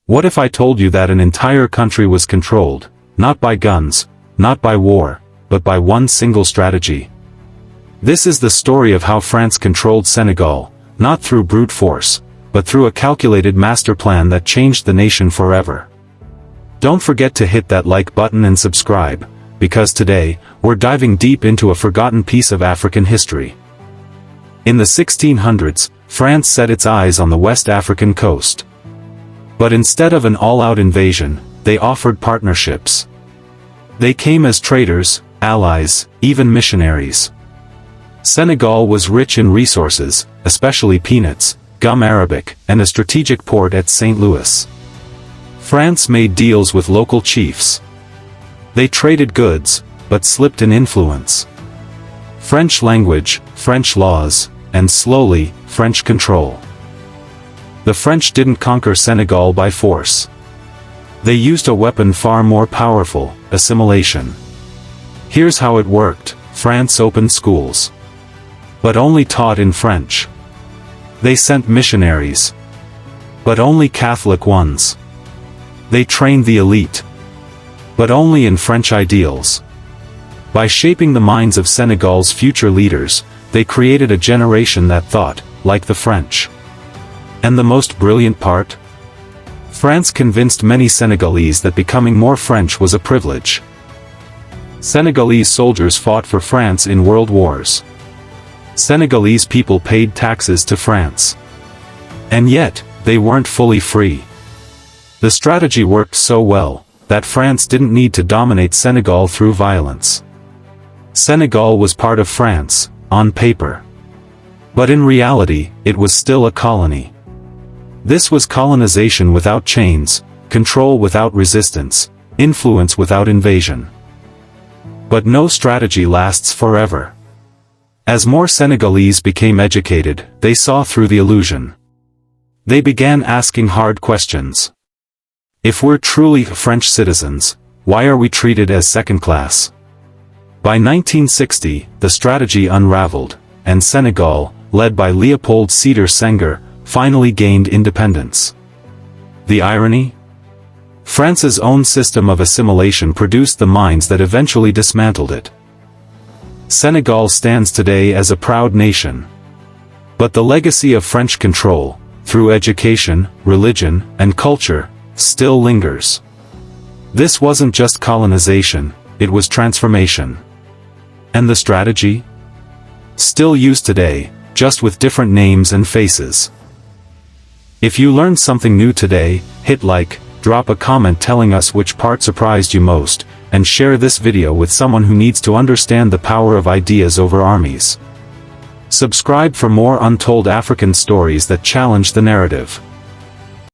What if I told you that an entire country was controlled, not by guns, not by war, but by one single strategy? This is the story of how France controlled Senegal, not through brute force, but through a calculated master plan that changed the nation forever. Don't forget to hit that like button and subscribe, because today, we're diving deep into a forgotten piece of African history. In the 1600s, France set its eyes on the West African coast. But instead of an all-out invasion, they offered partnerships. They came as traders, allies, even missionaries. Senegal was rich in resources, especially peanuts, gum arabic, and a strategic port at St. Louis. France made deals with local chiefs. They traded goods, but slipped in influence. French language, French laws, and slowly, French control. The French didn't conquer Senegal by force. They used a weapon far more powerful, assimilation. Here's how it worked. France opened schools. But only taught in French. They sent missionaries. But only Catholic ones. They trained the elite. But only in French ideals. By shaping the minds of Senegal's future leaders, they created a generation that thought, like the French. And the most brilliant part? France convinced many Senegalese that becoming more French was a privilege. Senegalese soldiers fought for France in world wars. Senegalese people paid taxes to France. And yet, they weren't fully free. The strategy worked so well, that France didn't need to dominate Senegal through violence. Senegal was part of France, on paper. But in reality, it was still a colony. This was colonization without chains, control without resistance, influence without invasion. But no strategy lasts forever. As more Senegalese became educated, they saw through the illusion. They began asking hard questions. If we're truly French citizens, why are we treated as second class? By 1960, the strategy unraveled, and Senegal, led by Léopold Sédar Senghor, finally gained independence. The irony? France's own system of assimilation produced the minds that eventually dismantled it. Senegal stands today as a proud nation. But the legacy of French control, through education, religion, and culture, still lingers. This wasn't just colonization, it was transformation. And the strategy? Still used today, just with different names and faces. If you learned something new today, hit like, drop a comment telling us which part surprised you most, and share this video with someone who needs to understand the power of ideas over armies. Subscribe for more untold African stories that challenge the narrative.